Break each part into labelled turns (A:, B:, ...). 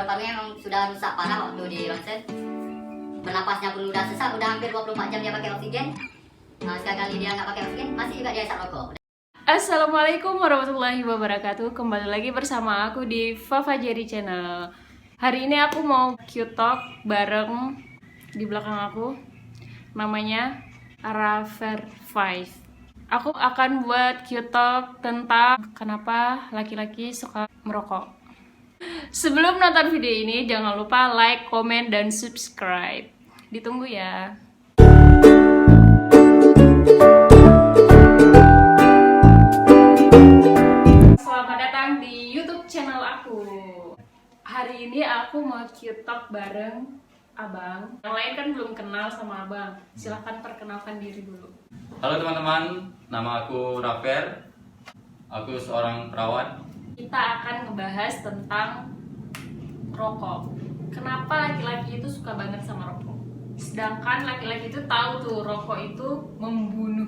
A: paru-parunya memang sudah rusak parah waktu di ronsen. Bernapasnya pun udah sesak, udah hampir 24 jam dia pakai oksigen. Sekali dia nggak pakai oksigen, masih juga dia isap rokok.
B: Assalamualaikum warahmatullahi wabarakatuh. Kembali lagi bersama aku di Fafa Jerry Channel. Hari ini aku mau Q-Talk bareng di belakang aku. Namanya Rafer 5. Aku akan buat Q-Talk tentang kenapa laki-laki suka merokok. Sebelum nonton video ini, jangan lupa like, komen, dan subscribe. Ditunggu ya. Selamat datang di YouTube channel aku. Hari ini aku mau Q-Talk bareng Abang. Yang lain kan belum kenal sama Abang. Silahkan perkenalkan diri dulu.
C: Halo teman-teman, nama aku Rafer. Aku seorang perawat.
B: Kita akan ngebahas tentang rokok. Kenapa laki-laki itu suka banget sama rokok? Sedangkan laki-laki itu tahu tuh rokok itu membunuh.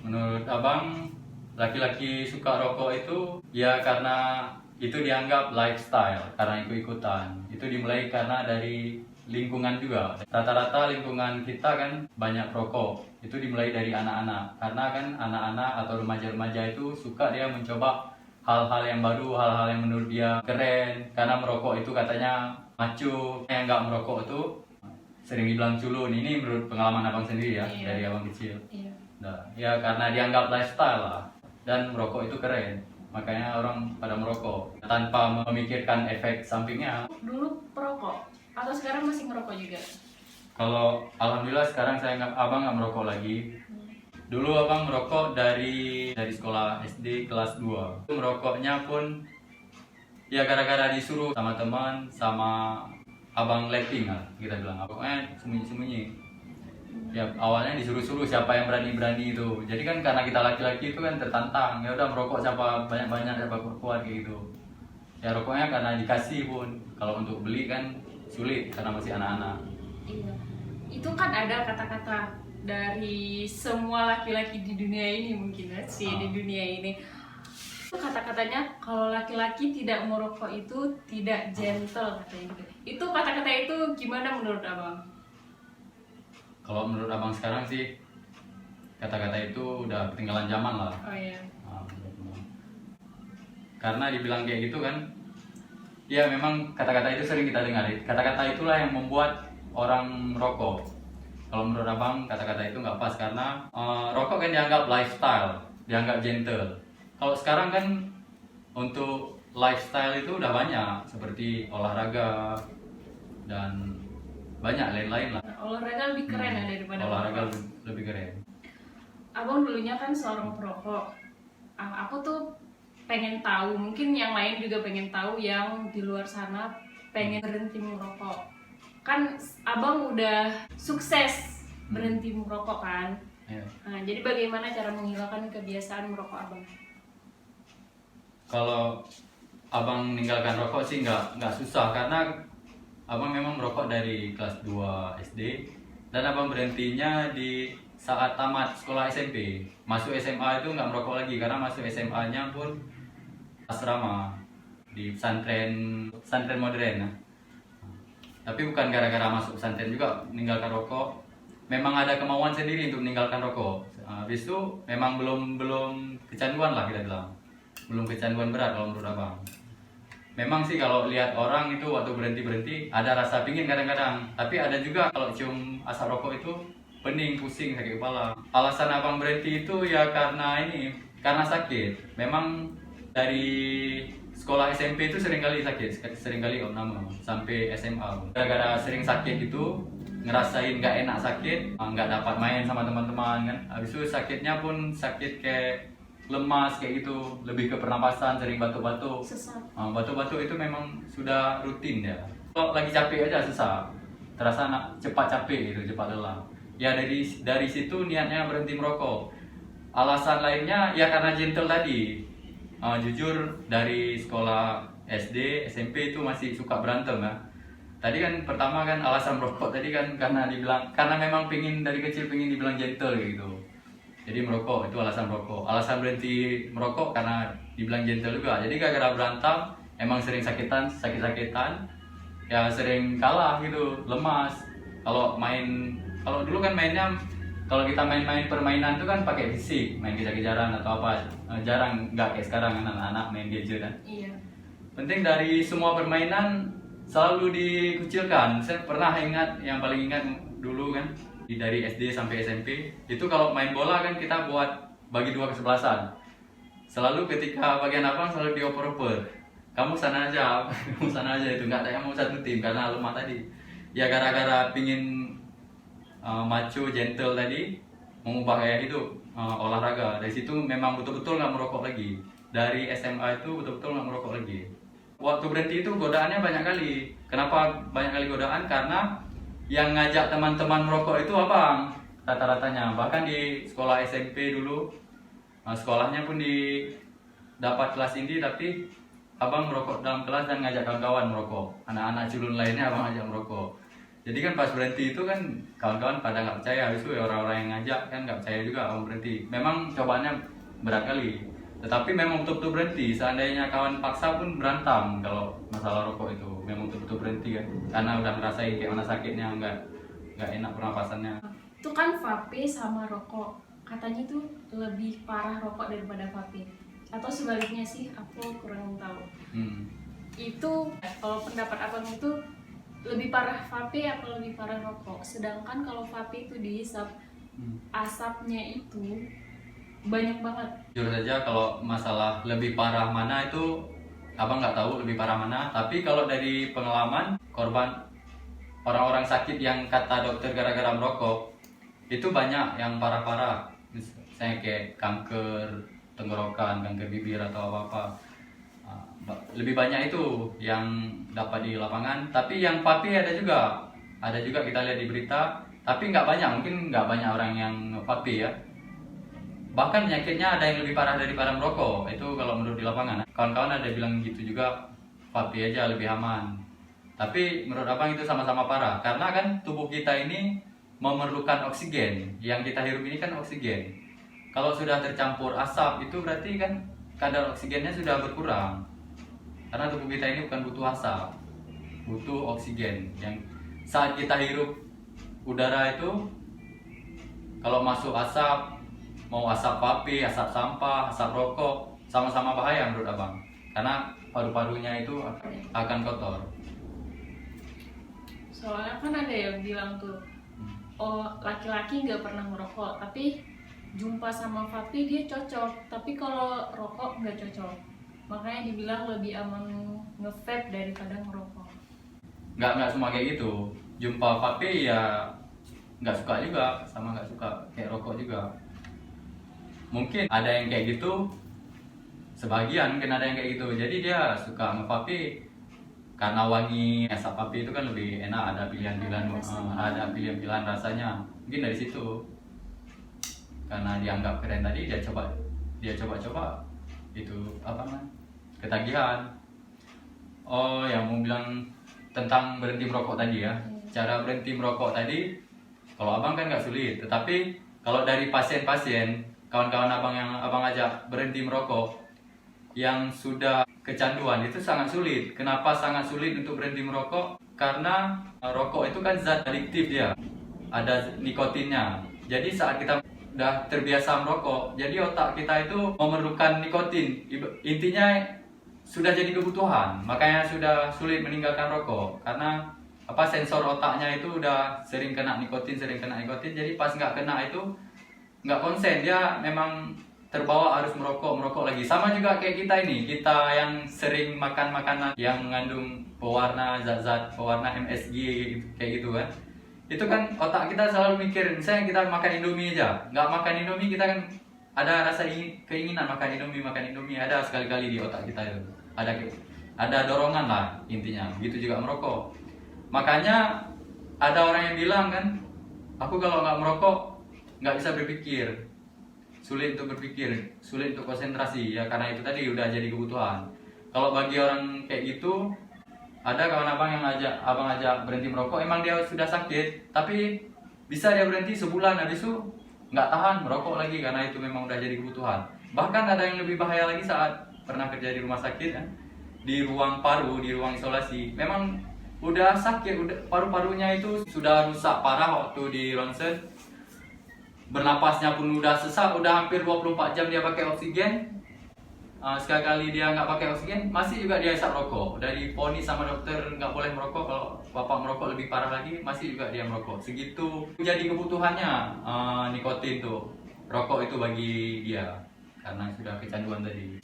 C: Menurut abang, laki-laki suka rokok itu ya karena itu dianggap lifestyle, karena ikut-ikutan. Itu dimulai karena dari lingkungan juga. Rata-rata lingkungan kita kan banyak rokok. Itu dimulai dari anak-anak. Karena kan anak-anak atau remaja-remaja itu suka dia mencoba hal-hal yang baru, hal-hal yang menurut dia keren. Karena merokok itu katanya maco. Yang nggak merokok itu sering dibilang culun. Ini menurut pengalaman abang sendiri ya,
B: Iya.
C: dari abang kecil.
B: Iya.
C: Nah, ya karena dianggap lifestyle lah. Dan merokok itu keren. Makanya orang pada merokok tanpa memikirkan efek sampingnya.
B: Dulu perokok atau sekarang masih ngerokok juga?
C: Kalau alhamdulillah sekarang abang nggak merokok lagi. Dulu abang merokok dari sekolah SD kelas 2. Merokoknya pun ya gara-gara disuruh sama teman, sama abang letting lah kita bilang. Pokoknya sembunyi-sembunyi. Ya awalnya disuruh-suruh siapa yang berani-berani itu. Jadi kan karena kita laki-laki itu kan tertantang. Ya udah merokok siapa banyak-banyak, siapa kuat kayak gitu. Ya rokoknya karena dikasih pun. Kalau untuk beli kan sulit karena masih anak-anak.
B: Iya. Itu kan ada kata-kata dari semua laki-laki di dunia ini mungkin ya sih di dunia ini. Itu kata-katanya kalau laki-laki tidak merokok itu tidak gentle katanya gitu. Itu kata-kata itu gimana menurut Abang?
C: Kalau menurut abang sekarang sih kata-kata itu udah ketinggalan zaman lah.
B: Oh iya.
C: Nah, karena dibilang kayak gitu kan, ya memang kata-kata itu sering kita dengar. Kata-kata itulah yang membuat orang merokok. Kalau menurut abang kata-kata itu nggak pas karena rokok kan dianggap lifestyle, dianggap gentle. Kalau sekarang kan untuk lifestyle itu udah banyak seperti olahraga dan banyak lain-lain lah.
B: Nah, olahraga lebih keren ya daripada
C: olahraga
B: merokok.
C: lebih keren.
B: Abang dulunya kan seorang perokok. Aku tuh pengen tahu, mungkin yang lain juga pengen tahu yang di luar sana pengen berhenti merokok. Kan Abang udah sukses berhenti merokok kan?
C: Ya.
B: Nah, jadi bagaimana cara menghilangkan kebiasaan merokok Abang?
C: Kalau abang meninggalkan rokok sih nggak susah karena abang memang merokok dari kelas 2 SD dan abang berhentinya di saat tamat sekolah SMP. Masuk SMA itu nggak merokok lagi karena masuk SMA-nya pun asrama di pesantren modern. Nah. Tapi bukan gara-gara masuk pesantren juga meninggalkan rokok. Memang ada kemauan sendiri untuk meninggalkan rokok. Habis itu memang belum kecanduan lah kita bilang. Belum kecanduan berat kalau menurut abang. Memang sih kalau lihat orang itu waktu berhenti ada rasa pingin kadang-kadang. Tapi ada juga kalau cium asap rokok itu pening, pusing, sakit kepala. Alasan abang berhenti itu ya karena sakit. Memang dari sekolah SMP itu seringkali sakit, seringkali opname sampai SMA. Gara-gara sering sakit itu ngerasain nggak enak sakit, nggak dapat main sama teman-teman kan. Habis itu sakitnya pun sakit kayak lemas kayak gitu, lebih ke pernapasan, sering batuk-batuk.
B: Sesak.
C: Batuk-batuk itu memang sudah rutin ya. Kalau lagi capek aja susah, terasa cepat capek gitu, cepat lelah. Ya dari situ niatnya berhenti merokok. Alasan lainnya ya karena gentle tadi. Jujur dari sekolah SD, SMP itu masih suka berantem ya. Tadi kan pertama kan alasan merokok tadi kan karena memang dari kecil pingin dibilang gentle gitu. Jadi merokok itu alasan merokok. Alasan berhenti merokok karena dibilang gentle juga. Jadi gara-gara berantem emang sering sakit-sakitan. ya sering kalah gitu, lemas. Kalau dulu kan mainnya, kalau kita main-main permainan tuh kan pakai fisik, main kejar-kejaran atau apa. Jarang, nggak kayak sekarang kan anak-anak main gadget kan.
B: Iya.
C: Penting dari semua permainan selalu dikucilkan. Saya pernah ingat, yang paling ingat dulu kan, dari SD sampai SMP itu kalau main bola kan kita buat bagi dua kesebelasan. Selalu ketika bagian abang selalu dioper-oper, kamu sana aja, kamu sana aja, itu nggak ada yang mau satu tim karena lemah tadi. Ya gara-gara pingin macho gentle tadi, mengubah gaya hidup, olahraga. Dari situ memang betul-betul nggak merokok lagi. Dari SMA itu betul-betul nggak merokok lagi. Waktu berhenti itu godaannya banyak kali. Kenapa banyak kali godaan? Karena yang ngajak teman-teman merokok itu abang rata-ratanya. Bahkan di sekolah SMP dulu, sekolahnya pun dapat kelas inti, tapi abang merokok dalam kelas dan ngajak kawan-kawan merokok. Anak-anak culun lainnya abang ajak merokok. Jadi kan pas berhenti itu kan kawan-kawan pada nggak percaya. Habis itu ya orang-orang yang ngajak kan nggak percaya juga abang berhenti. Memang cobaannya berat kali. Tetapi memang betul-betul berhenti. Seandainya kawan paksa pun berantam kalau masalah rokok itu. Memang betul-betul berhenti kan. Karena udah ngerasain kayak mana sakitnya, nggak enak pernapasannya.
B: Itu kan vape sama rokok. Katanya tuh lebih parah rokok daripada vape. Atau sebaliknya sih, aku kurang tahu. Itu kalau pendapat abang itu lebih parah vape atau lebih parah rokok. Sedangkan kalau vape itu dihisap, asapnya itu banyak banget.
C: Jujur saja kalau masalah lebih parah mana itu abang nggak tahu lebih parah mana. Tapi kalau dari pengalaman korban orang-orang sakit yang kata dokter gara-gara merokok itu banyak yang parah-parah. Misalnya kayak kanker tenggorokan, kanker bibir atau apa-apa. Lebih banyak itu yang dapat di lapangan. Tapi yang vape ada juga kita lihat di berita. Tapi nggak banyak, mungkin nggak banyak orang yang vape ya. Bahkan penyakitnya ada yang lebih parah daripada merokok. Itu kalau menurut di lapangan. Kawan-kawan ada bilang gitu juga, vape aja lebih aman. Tapi menurut abang itu sama-sama parah. Karena kan tubuh kita ini memerlukan oksigen. Yang kita hirup ini kan oksigen. Kalau sudah tercampur asap itu berarti kan kadar oksigennya sudah berkurang. Karena tubuh kita ini bukan butuh asap, butuh oksigen. Yang saat kita hirup udara itu, kalau masuk asap, mau asap vape, asap sampah, asap rokok, sama-sama bahaya menurut abang. Karena paru-parunya itu akan kotor.
B: Soalnya kan ada yang bilang tuh, oh laki-laki nggak pernah merokok, tapi jumpa sama vape dia cocok. Tapi kalau rokok nggak cocok. Makanya dibilang lebih aman nge-vape daripada ngerokok.
C: Nggak semua kayak gitu. Jumpa vape ya nggak suka juga, sama nggak suka kayak rokok juga. Mungkin ada yang kayak gitu, sebagian mungkin ada yang kayak gitu. Jadi dia suka nge-vape karena wangi asap vape itu kan lebih enak, ada pilihan-pilihan rasanya. Mungkin dari situ. Karena dianggap keren tadi dia coba itu apa namanya? Ketagihan. Oh, yang mau bilang tentang berhenti merokok tadi ya. Cara berhenti merokok tadi kalau abang kan nggak sulit, tetapi kalau dari pasien-pasien kawan-kawan abang yang abang ajak berhenti merokok yang sudah kecanduan itu sangat sulit. Kenapa sangat sulit untuk berhenti merokok? Karena rokok itu kan zat adiktif dia, ada nikotinnya. Jadi saat kita udah terbiasa merokok, jadi otak kita itu memerlukan nikotin. Intinya sudah jadi kebutuhan, makanya sudah sulit meninggalkan rokok. Karena sensor otaknya itu udah sering kena nikotin. Jadi pas nggak kena itu nggak konsen, dia memang terbawa harus merokok lagi. Sama juga kayak kita yang sering makan makanan yang mengandung pewarna, zat-zat pewarna MSG kayak gitu kan. Itu kan otak kita selalu mikir, misalnya kita makan Indomie aja, nggak makan Indomie kita kan ada rasa keinginan makan Indomie, ada sekali-kali di otak kita itu, ada dorongan lah intinya. Begitu juga merokok. Makanya ada orang yang bilang kan, aku kalau nggak merokok nggak bisa berpikir, sulit untuk berpikir, sulit untuk konsentrasi ya, karena itu tadi udah jadi kebutuhan. Kalau bagi orang kayak gitu, ada kawan abang yang abang ajak berhenti merokok, emang dia sudah sakit, tapi bisa dia berhenti sebulan, habis itu nggak tahan merokok lagi karena itu memang udah jadi kebutuhan. Bahkan ada yang lebih bahaya lagi saat pernah kerja di rumah sakit kan, di ruang paru, di ruang isolasi, memang udah sakit, udah paru-parunya itu sudah rusak parah waktu di ronsen. Bernapasnya pun udah sesak, udah hampir 24 jam dia pakai oksigen. Sekali dia nggak pakai oksigen, masih juga dia hisap rokok. Udah diponis sama dokter nggak boleh merokok, kalau bapak merokok lebih parah lagi, masih juga dia merokok. Segitu jadi kebutuhannya nikotin tuh, rokok itu bagi dia, karena sudah kecanduan tadi.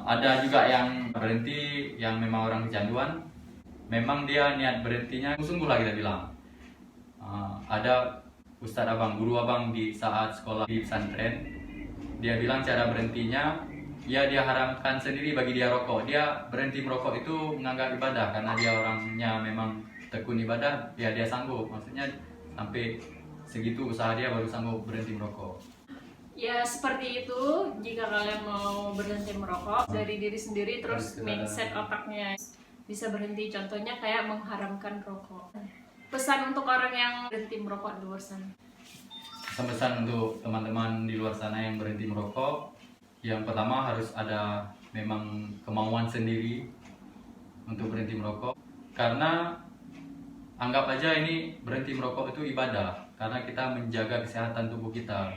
C: Ada juga yang berhenti, yang memang orang kecanduan, memang dia niat berhentinya sungguh lah kita bilang. Ada Ustadz abang, guru abang di saat sekolah di pesantren, dia bilang cara berhentinya, ya dia haramkan sendiri bagi dia rokok. Dia berhenti merokok itu menganggap ibadah, karena dia orangnya memang tekun ibadah, ya dia sanggup. Maksudnya sampai segitu usaha dia baru sanggup berhenti merokok.
B: Ya seperti itu, jika kalian mau berhenti merokok dari diri sendiri, terus mindset otaknya bisa berhenti. Contohnya kayak mengharamkan rokok. Pesan untuk orang yang berhenti merokok di luar sana.
C: Pesan untuk teman-teman di luar sana yang berhenti merokok, yang pertama harus ada memang kemauan sendiri untuk berhenti merokok. Karena anggap aja ini berhenti merokok itu ibadah, karena kita menjaga kesehatan tubuh kita.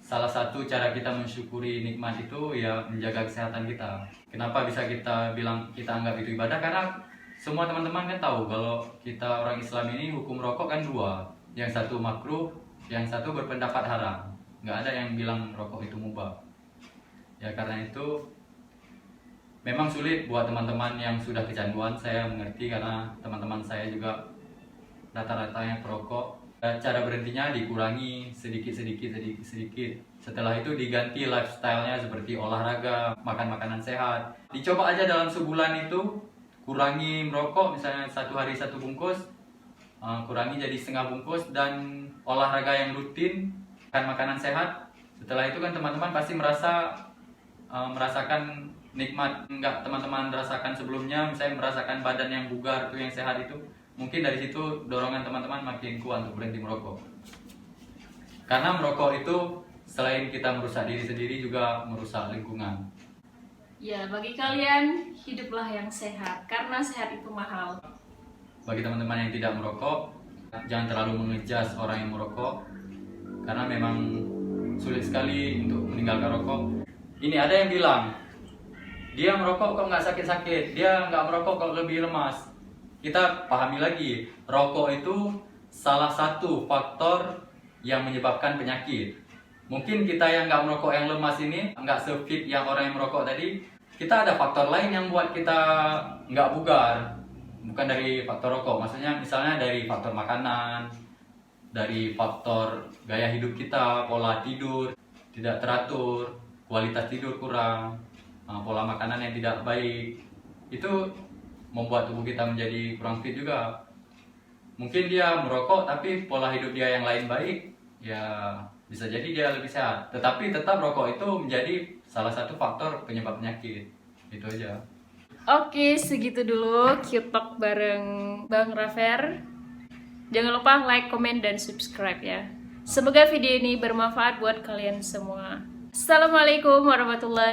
C: Salah satu cara kita mensyukuri nikmat itu ya menjaga kesehatan kita. Kenapa bisa kita bilang kita anggap itu ibadah? Karena semua teman-teman kan tahu kalau kita orang Islam ini hukum rokok kan dua. Yang satu makruh, yang satu berpendapat haram. Nggak ada yang bilang rokok itu mubah. Ya karena itu memang sulit buat teman-teman yang sudah kecanduan. Saya mengerti karena teman-teman saya juga rata-ratanya perokok. Cara berhentinya dikurangi sedikit. Setelah itu diganti lifestyle-nya seperti olahraga, makan makanan sehat. Dicoba aja dalam sebulan itu, kurangi merokok, misalnya 1 hari 1 bungkus, kurangi jadi setengah bungkus, dan olahraga yang rutin, makan makanan sehat. Setelah itu kan teman-teman pasti merasakan nikmat nggak teman-teman rasakan sebelumnya, misalnya merasakan badan yang bugar tuh, yang sehat itu. Mungkin dari situ dorongan teman-teman makin kuat untuk berhenti merokok. Karena merokok itu selain kita merusak diri sendiri juga merusak lingkungan.
B: Ya, bagi kalian hiduplah yang sehat, karena sehat itu mahal.
C: Bagi teman-teman yang tidak merokok, jangan terlalu mengejas orang yang merokok, karena memang sulit sekali untuk meninggalkan rokok. Ini ada yang bilang, dia merokok kok nggak sakit-sakit, dia nggak merokok kok lebih lemas. Kita pahami lagi, rokok itu salah satu faktor yang menyebabkan penyakit. Mungkin kita yang nggak merokok yang lemas ini, nggak se-fit yang orang yang merokok tadi, kita ada faktor lain yang buat kita nggak bugar. Bukan dari faktor rokok, maksudnya misalnya dari faktor makanan, dari faktor gaya hidup kita, pola tidur tidak teratur, kualitas tidur kurang, pola makanan yang tidak baik, itu membuat tubuh kita menjadi kurang fit juga. Mungkin dia merokok tapi pola hidup dia yang lain baik, ya bisa jadi dia lebih sehat. Tetapi tetap rokok itu menjadi salah satu faktor penyebab penyakit. Itu aja.
B: Oke, segitu dulu Q-Talk bareng Bang Rafer. Jangan lupa like, komen, dan subscribe ya. Semoga video ini bermanfaat buat kalian semua. Assalamualaikum warahmatullahi